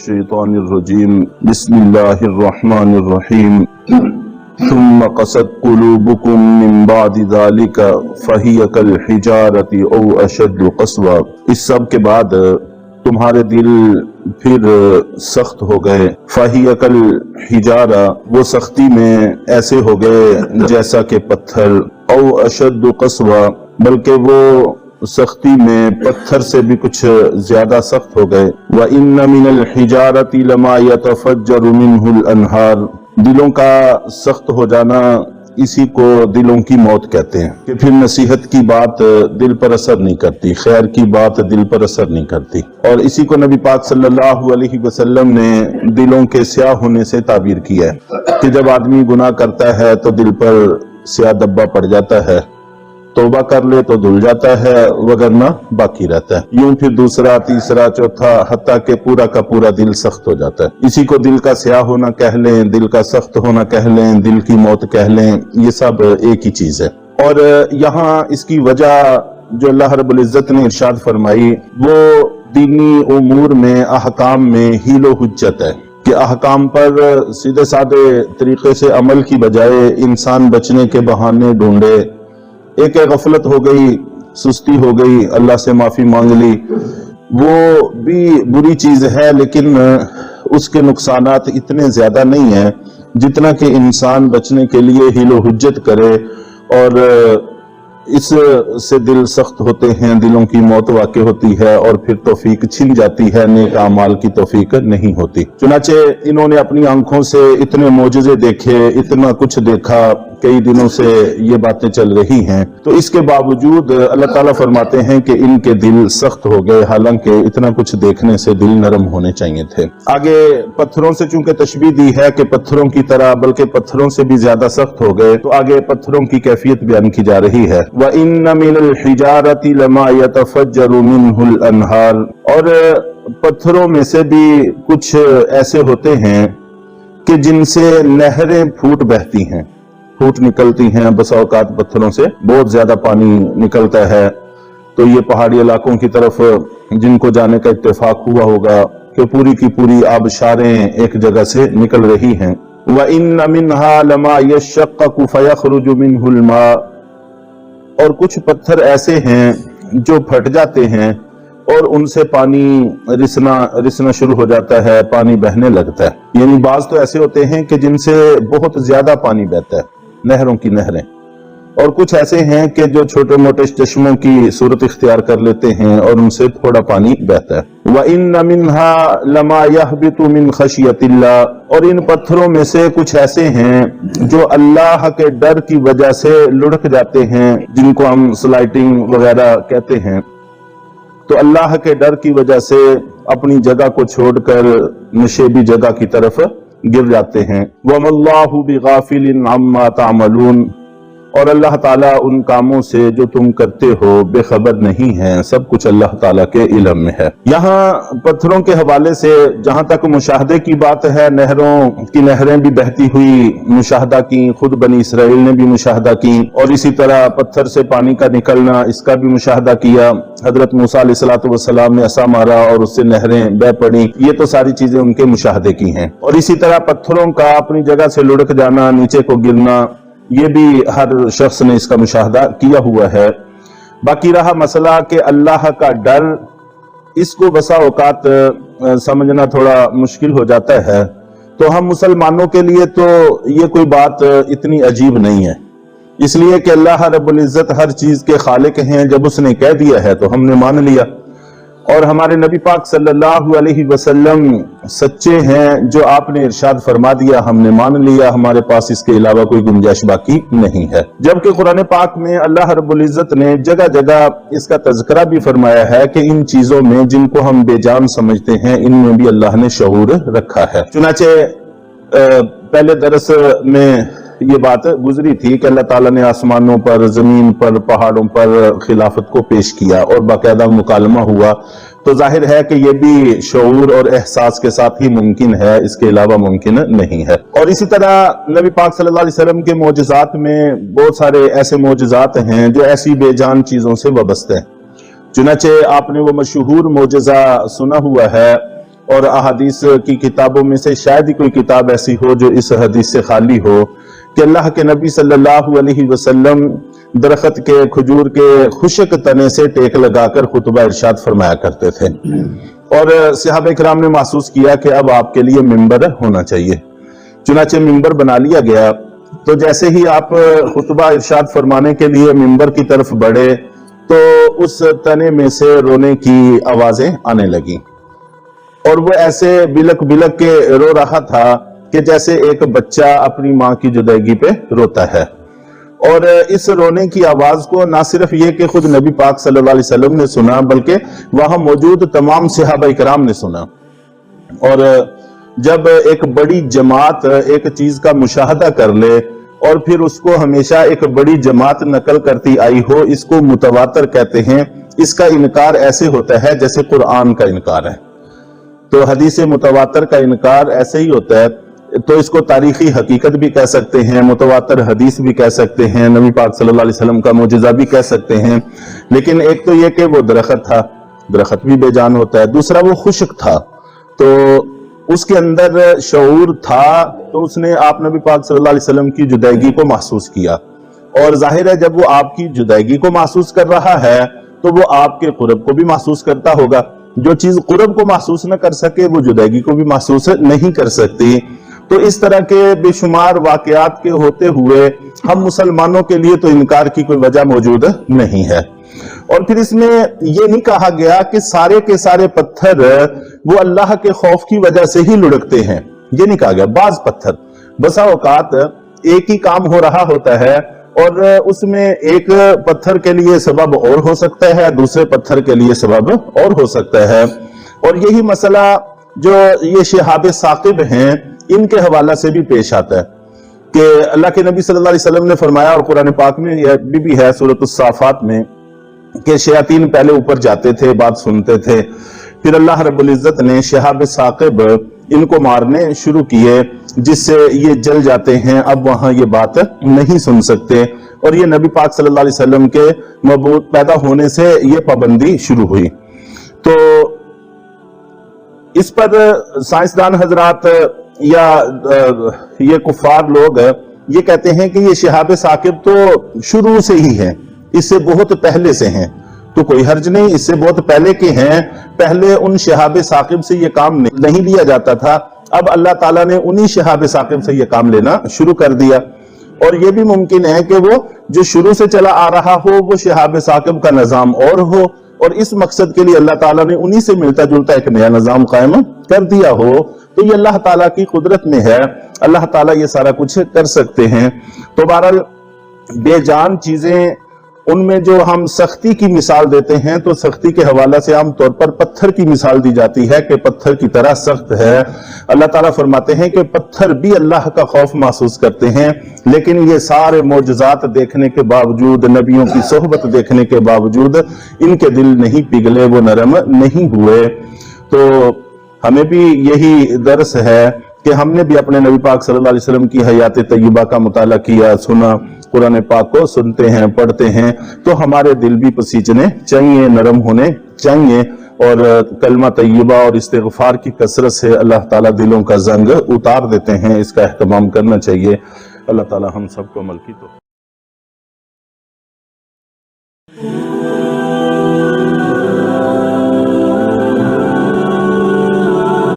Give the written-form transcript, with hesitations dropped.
मिनश्शैतानिर्रजीम बिस्मिल्लाहिर्रहमानिर्रहीम सुम्मा क़सत क़ुलूबुकुम मिन बादि ज़ालिका फ़हिय कल हिजारति औ अशद्दु क़स्वा। इस सब के बाद तुम्हारे दिल फिर सख्त हो गए। फ़हिय कल हिजारा, वो सख्ती में ऐसे हो गए जैसा कि पत्थर। औ अशद्दु क़स्वा, बल्कि वो सख्ती में पत्थर से भी कुछ ज्यादा सख्त हो गए। व इन्न मिनल हिजारति लमा यतफज्जरु मिनहुल अनहार, दिलों का सख्त हो जाना इसी को दिलों की मौत कहते हैं कि फिर नसीहत की बात दिल पर असर नहीं करती, खैर की बात दिल पर असर नहीं करती। और इसी को नबी पाक सल्लल्लाहु अलैहि वसल्लम ने दिलों के स्याह होने से ताबीर किया है कि जब आदमी गुनाह करता है तो दिल पर स्याह धब्बा पड़ जाता है, तौबा कर ले तो धुल जाता है, वगरना बाकी रहता है। यूं फिर दूसरा, तीसरा, चौथा, हत्ता के पूरा का पूरा दिल सख्त हो जाता है। इसी को दिल का स्याह होना कह लें, दिल का सख्त होना कह लें, दिल की मौत कह लें, ये सब एक ही चीज है। और यहाँ इसकी वजह जो अल्लाह रब्बुल इज्जत ने इरशाद फरमाई वो दीनी उमूर में, अहकाम में हीलो हुज्जत है कि अहकाम पर सीधे साधे तरीके से अमल की बजाय इंसान बचने के बहाने ढूंढे। एक गफलत हो गई, सुस्ती हो गई, अल्लाह से माफी मांग ली, वो भी बुरी चीज है, लेकिन उसके नुकसानात इतने ज्यादा नहीं है जितना कि इंसान बचने के लिए हीलो हुज्जत करे और इस से दिल सख्त होते हैं, दिलों की मौत वाक़ई होती है और फिर तौफीक छिन जाती है, नेक अमाल की तौफीक नहीं होती। चुनाचे इन्होंने अपनी आंखों से इतने मोजज़े देखे, इतना कुछ देखा, कई दिनों से ये बातें चल रही हैं, तो इसके बावजूद अल्लाह ताला फरमाते हैं कि इनके दिल सख्त हो गए, हालांकि इतना कुछ देखने से दिल नरम होने चाहिए थे। आगे पत्थरों से चूंकि तशबीह दी है कि पत्थरों की तरह, बल्कि पत्थरों से भी ज्यादा सख्त हो गए, तो आगे पत्थरों की कैफियत बयान की जा रही है। व इन्न मिनल हिजारति लमा यतफज्जरु मिनहुल अनहार, और पत्थरों में से भी कुछ ऐसे होते हैं कि जिनसे नहरें फूट बहती हैं, फूट निकलती हैं। बसा औकात पत्थरों से बहुत ज्यादा पानी निकलता है, तो ये पहाड़ी इलाकों की तरफ जिनको जाने का इत्तेफाक हुआ होगा कि पूरी की पूरी आबशारें एक जगह से निकल रही हैं। व इन्न मिनहा लमा यशक्कु फयखरुजु मिनहुल मा, और कुछ पत्थर ऐसे हैं जो फट जाते हैं और उनसे पानी रिसना शुरू हो जाता है, पानी बहने लगता है। यानी बाज तो ऐसे होते हैं कि जिनसे बहुत ज्यादा पानी बहता है, नहरों की नहरें, और कुछ ऐसे हैं कि जो छोटे मोटे चश्मों की सूरत इख्तियार कर लेते हैं और उनसे थोड़ा पानी बहता है। व इन्न मिनहा लमा यहबितु मिन खशियतिल्लाह, और इन पत्थरों में से कुछ ऐसे हैं जो अल्लाह के डर की वजह से लुढ़क जाते हैं, जिनको हम स्लाइडिंग वगैरह कहते हैं। तो अल्लाह के डर की वजह से अपनी जगह को छोड़कर नशेबी जगह की तरफ गिर जाते हैं। वमल्लाहु बिगाफिलिन अम्मा तामलून, और अल्लाह ताला उन कामों से जो तुम करते हो बेखबर नहीं है, सब कुछ अल्लाह ताला के इल्म में है। यहाँ पत्थरों के हवाले से जहां तक मुशाहदे की बात है, नहरों की नहरें भी बहती हुई मुशाहदा की, खुद बनी इसराइल ने भी मुशाहदा की, और इसी तरह पत्थर से पानी का निकलना, इसका भी मुशाहदा किया। हजरत मूसा अलैहिस्सलातु वस्सलाम ने असा मारा और उससे नहरें बह पड़ी, ये तो सारी चीजें उनके मुशाहदे की हैं। और इसी तरह पत्थरों का अपनी जगह से लुढ़क जाना, नीचे को गिरना, ये भी हर शख्स ने इसका मुशाहदा किया हुआ है। बाकी रहा मसला कि अल्लाह का डर, इसको बसा औकात समझना थोड़ा मुश्किल हो जाता है। तो हम मुसलमानों के लिए तो ये कोई बात इतनी अजीब नहीं है, इसलिए कि अल्लाह रब्बुल इज्जत हर चीज के खालिक हैं। जब उसने कह दिया है तो हमने मान लिया, और हमारे नबी पाक सल्लल्लाहु अलैहि वसल्लम सच्चे हैं, जो आपने इरशाद फरमा दिया हमने मान लिया, हमारे पास इसके अलावा कोई गुंजाइश बाकी नहीं है। जबकि कुरान पाक में अल्लाह रब्बुल इज्जत ने जगह जगह इसका तज़किरा भी फरमाया है कि इन चीजों में जिनको हम बेजान समझते हैं, इनमें भी अल्लाह ने शऊर रखा है। चुनाचे पहले दरस में ये बात गुजरी थी कि अल्लाह ताला ने आसमानों पर, जमीन पर, पहाड़ों पर खिलाफत को पेश किया और बाकायदा मुकालमा हुआ। तो जाहिर है कि ये भी शऊर और एहसास के साथ ही मुमकिन है, इसके अलावा मुमकिन नहीं है। और इसी तरह नबी पाक सल्लल्लाहु अलैहि वसल्लम के मोजज़ात में बहुत सारे ऐसे मोजज़ात हैं जो ऐसी बेजान चीजों से वाबस्ते हैं। चुनाचे आपने वो मशहूर मोजज़ा सुना हुआ है اور अहादीस की किताबों में से शायद ही कोई किताब ऐसी हो जो इस हदीस से खाली हो कि अल्लाह के नबी सल्लल्लाहु अलैहि वसल्लम दरख्त के खजूर के खुशक तने से टेक लगाकर खुतबा इरशाद फरमाया करते थे। और सहाबा इकराम ने महसूस किया कि अब आपके लिए मिंबर होना चाहिए, चुनाचे मिंबर बना लिया गया। तो जैसे ही आप खुतबा इरशाद फरमाने के लिए मिंबर की तरफ बढ़े तो उस तने में से रोने की आवाजें आने लगी और वो ऐसे बिलक बिलक के रो रहा था कि जैसे एक बच्चा अपनी माँ की जुदाई पे रोता है। और इस रोने की आवाज को ना सिर्फ ये कि खुद नबी पाक सल्लल्लाहु अलैहि वसल्लम ने सुना बल्कि वहां मौजूद तमाम सहाबा इकराम ने सुना। और जब एक बड़ी जमात एक चीज का मुशाहदा कर ले और फिर उसको हमेशा एक बड़ी जमात नकल करती आई हो, इसको मुतवातर कहते हैं। इसका इनकार ऐसे होता है जैसे कुरान का इनकार है। तो हदीस मुतवातर का इनकार ऐसे ही होता है। तो इसको तारीखी हकीकत भी कह सकते हैं, मुतवातर हदीस भी कह सकते हैं, नबी पाक सल्लल्लाहु अलैहि वसल्लम का मोजिजा भी कह सकते हैं। लेकिन एक तो ये कि वो दरख्त था, दरख्त भी बेजान होता है, दूसरा वो खुश्क था तो उसके अंदर शऊर था, तो उसने आप नबी पाक सल्लल्लाहु अलैहि वसल्लम की जुदाईगी को महसूस किया। और जाहिर है जब वो आपकी जुदाईगी को महसूस कर रहा है तो वो आपके कुर्ब को भी महसूस करता होगा। जो चीज कुर्ब को महसूस न कर सके वो जुदाईगी को भी महसूस नहीं कर सकती। तो इस तरह के बेशुमार वाकयात के होते हुए हम मुसलमानों के लिए तो इनकार की कोई वजह मौजूद नहीं है। और फिर इसमें यह नहीं कहा गया कि सारे के सारे पत्थर वो अल्लाह के खौफ की वजह से ही लुढ़कते हैं, ये नहीं कहा गया। बाज पत्थर बसा औकात एक ही काम हो रहा होता है और उसमें एक पत्थर के लिए सबब और हो सकता है, दूसरे पत्थर के लिए सबब और हो सकता है। और यही मसला जो ये शिहाब साकिब हैं इनके हवाला से भी पेश आता है कि अल्लाह के नबी सल्लल्लाहु अलैहि वसल्लम ने फरमाया और कुरान पाक में यह भी है सूरत उस-साफात में कि शयातीन पहले ऊपर जाते थे, बात सुनते थे, फिर अल्लाह रब्बुल इज्जत ने शिहाब साकिब इनको मारने शुरू किए जिससे ये जल जाते हैं, अब वहां ये बात नहीं सुन सकते। और ये नबी पाक सल्लल्लाहु अलैहि वसल्लम के मबूत पैदा होने से ये पाबंदी शुरू हुई। तो इस पर साइंसदान हजरात या ये कुफार लोग ये कहते हैं कि ये शिहाब साकिब तो शुरू से ही है, इससे बहुत पहले से हैं। तो कोई हर्ज नहीं, इससे बहुत पहले के हैं। पहले उन शिहाब साकिब से ये काम नहीं लिया जाता था, अब अल्लाह ताला ने उन्हीं शिहाब साकिब से ये काम लेना शुरू कर दिया। और ये भी मुमकिन है कि वो जो शुरू से चला आ रहा हो वो शिहाब साकिब का निजाम और हो और इस मकसद के लिए अल्लाह ताला ने उन्हीं से मिलता जुलता एक नया निजाम कायम कर दिया हो। तो ये अल्लाह ताला की कुदरत में है, अल्लाह ताला ये सारा कुछ कर सकते हैं। तो बहरहाल बेजान चीजें उनमें जो हम सख्ती की मिसाल देते हैं तो सख्ती के हवाला से आम तौर पर पत्थर की मिसाल दी जाती है कि पत्थर की तरह सख्त है। अल्लाह ताला फरमाते हैं कि पत्थर भी अल्लाह का खौफ महसूस करते हैं, लेकिन ये सारे मौजज़ात देखने के बावजूद, नबियों की सोहबत देखने के बावजूद इनके दिल नहीं पिघले, वो नरम नहीं हुए। तो हमें भी यही दर्स है कि हमने भी अपने नबी पाक सल्लल्लाहु अलैहि वसल्लम की हयात तय्यबा का मुताला किया, सुना, कुरान पाक को सुनते हैं, पढ़ते हैं, तो हमारे दिल भी पसीजने चाहिए, नरम होने चाहिए। और कलमा तय्यबा और इस्तिग़फ़ार की कसरत से अल्लाह ताला दिलों का जंग उतार देते हैं, इसका एहतमाम करना चाहिए। अल्लाह ताला हम सबको अमल की तो